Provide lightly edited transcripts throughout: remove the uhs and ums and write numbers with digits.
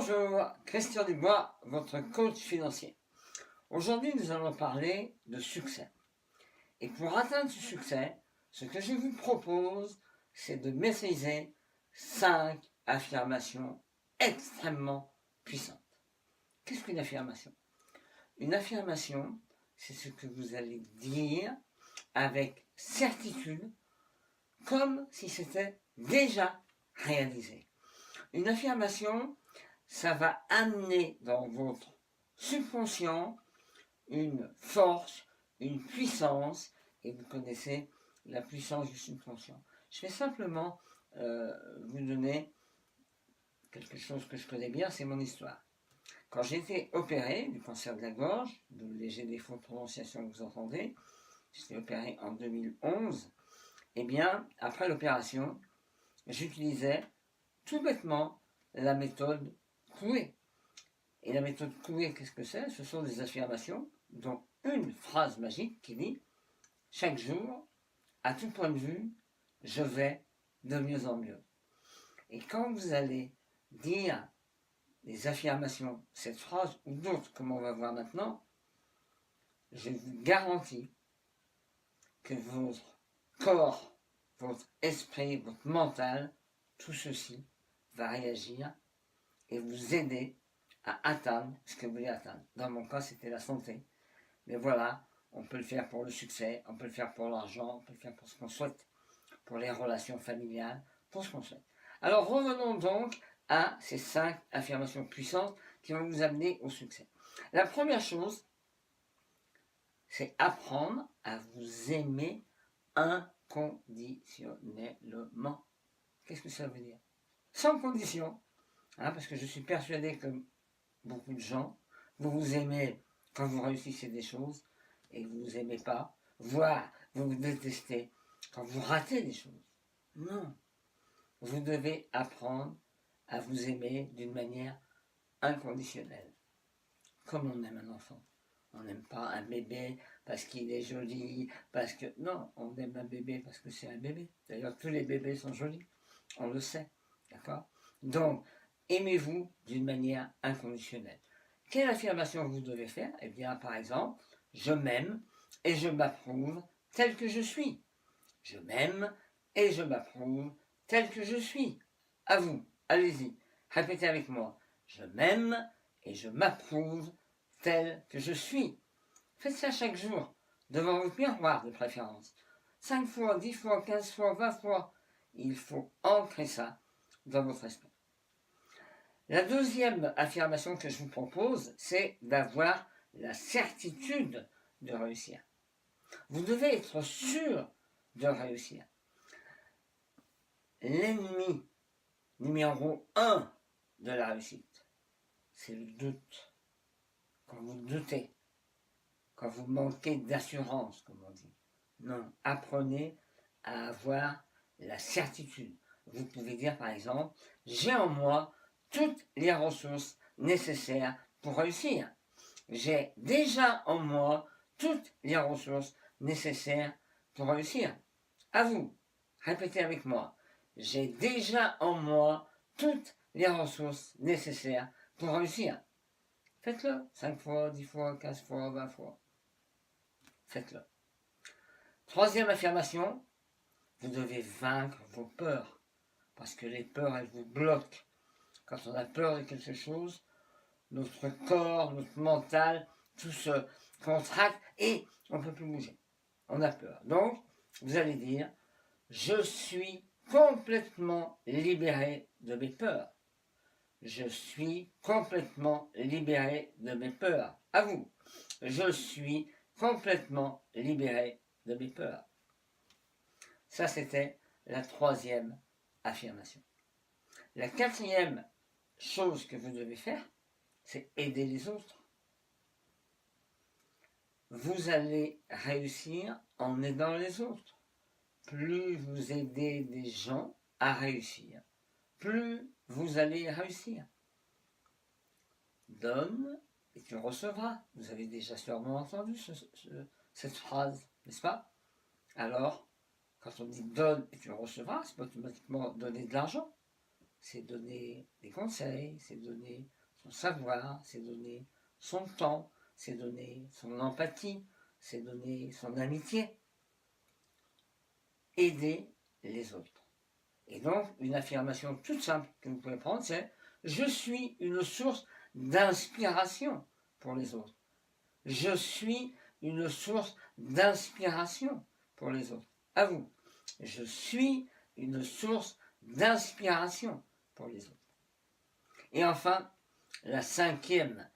Bonjour, Christian Dubois, votre coach financier. Aujourd'hui, nous allons parler de succès. Et pour atteindre ce succès, ce que je vous propose, c'est de maîtriser 5 affirmations extrêmement puissantes. Qu'est-ce qu'une affirmation? Une affirmation, c'est ce que vous allez dire avec certitude, comme si c'était déjà réalisé. Une affirmation, ça va amener dans votre subconscient une force, une puissance, et vous connaissez la puissance du subconscient. Je vais simplement vous donner quelque chose que je connais bien, c'est mon histoire. Quand j'ai été opéré du cancer de la gorge, d'où le léger défaut de prononciation que vous entendez, j'étais opéré en 2011, et bien, après l'opération, j'utilisais tout bêtement la méthode Coué. Et la méthode Coué, qu'est-ce que c'est? Ce sont des affirmations, dont une phrase magique qui dit « Chaque jour, à tout point de vue, je vais de mieux en mieux ». Et quand vous allez dire des affirmations, cette phrase ou d'autres, comme on va voir maintenant, je vous garantis que votre corps, votre esprit, votre mental, tout ceci va réagir et vous aider à atteindre ce que vous voulez atteindre. Dans mon cas, c'était la santé. Mais voilà, on peut le faire pour le succès, on peut le faire pour l'argent, on peut le faire pour ce qu'on souhaite, pour les relations familiales, pour ce qu'on souhaite. Alors revenons donc à ces 5 affirmations puissantes qui vont vous amener au succès. La première chose, c'est apprendre à vous aimer inconditionnellement. Qu'est-ce que ça veut dire? Sans condition. Parce que je suis persuadé que beaucoup de gens, vous vous aimez quand vous réussissez des choses et vous ne vous aimez pas, voire vous vous détestez quand vous ratez des choses. Non. Vous devez apprendre à vous aimer d'une manière inconditionnelle. Comme on aime un enfant. On n'aime pas un bébé parce qu'il est joli, parce que... Non, on aime un bébé parce que c'est un bébé. D'ailleurs, tous les bébés sont jolis. On le sait. D'accord? Donc, aimez-vous d'une manière inconditionnelle. Quelle affirmation vous devez faire? Eh bien, par exemple, je m'aime et je m'approuve tel que je suis. Je m'aime et je m'approuve tel que je suis. À vous, allez-y, répétez avec moi. Je m'aime et je m'approuve tel que je suis. Faites ça chaque jour, devant votre miroir de préférence. 5 fois, 10 fois, 15 fois, 20 fois. Il faut ancrer ça dans votre esprit. La deuxième affirmation que je vous propose, c'est d'avoir la certitude de réussir. Vous devez être sûr de réussir. L'ennemi numéro 1 de la réussite, c'est le doute. Quand vous doutez, quand vous manquez d'assurance, comme on dit. Non, apprenez à avoir la certitude. Vous pouvez dire par exemple, j'ai en moi toutes les ressources nécessaires pour réussir. J'ai déjà en moi toutes les ressources nécessaires pour réussir. À vous, répétez avec moi. J'ai déjà en moi toutes les ressources nécessaires pour réussir. Faites-le 5 fois, 10 fois, 15 fois, 20 fois. Faites-le. Troisième affirmation, vous devez vaincre vos peurs. Parce que les peurs, elles vous bloquent. Quand on a peur de quelque chose, notre corps, notre mental, tout se contracte et on ne peut plus bouger. On a peur. Donc, vous allez dire, je suis complètement libéré de mes peurs. Je suis complètement libéré de mes peurs. À vous. Je suis complètement libéré de mes peurs. Ça, c'était la troisième affirmation. La quatrième chose que vous devez faire, c'est aider les autres. Vous allez réussir en aidant les autres. Plus vous aidez des gens à réussir, plus vous allez réussir. Donne et tu recevras. Vous avez déjà sûrement entendu cette phrase, n'est-ce pas? Alors, quand on dit donne et tu recevras, c'est pas automatiquement donner de l'argent. C'est donner des conseils, c'est donner son savoir, c'est donner son temps, c'est donner son empathie, c'est donner son amitié. Aider les autres. Et donc, une affirmation toute simple que vous pouvez prendre, c'est « Je suis une source d'inspiration pour les autres. Je suis une source d'inspiration pour les autres. » À vous. Je suis une source d'inspiration pour les autres. Et enfin, la cinquième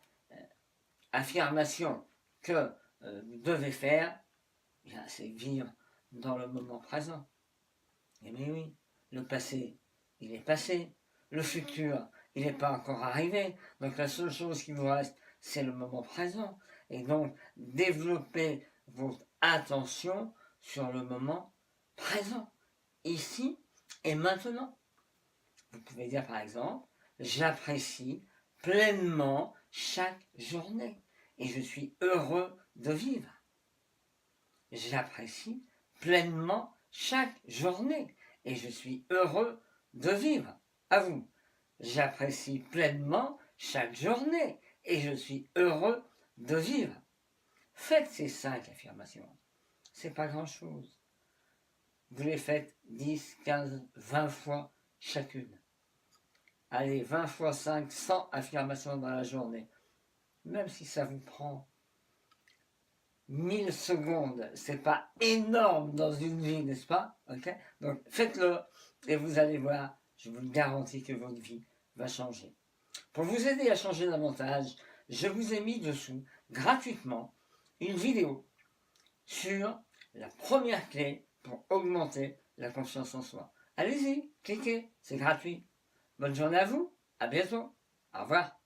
affirmation que vous devez faire, c'est vivre dans le moment présent. Et mais oui, le passé, il est passé. Le futur, il n'est pas encore arrivé. Donc la seule chose qui vous reste, c'est le moment présent. Et donc, développez votre attention sur le moment présent, ici et maintenant. Vous pouvez dire par exemple, j'apprécie pleinement chaque journée et je suis heureux de vivre. J'apprécie pleinement chaque journée et je suis heureux de vivre. À vous. J'apprécie pleinement chaque journée et je suis heureux de vivre. Faites ces 5 affirmations. C'est pas grand-chose. Vous les faites 10, 15, 20 fois chacune. Allez, 20 fois 5, 100 affirmations dans la journée. Même si ça vous prend 1000 secondes, c'est pas énorme dans une vie, n'est-ce pas? Okay? Donc faites-le et vous allez voir, je vous garantis que votre vie va changer. Pour vous aider à changer davantage, je vous ai mis dessous gratuitement une vidéo sur la première clé pour augmenter la confiance en soi. Allez-y, cliquez, c'est gratuit. Bonne journée à vous, à bientôt, au revoir.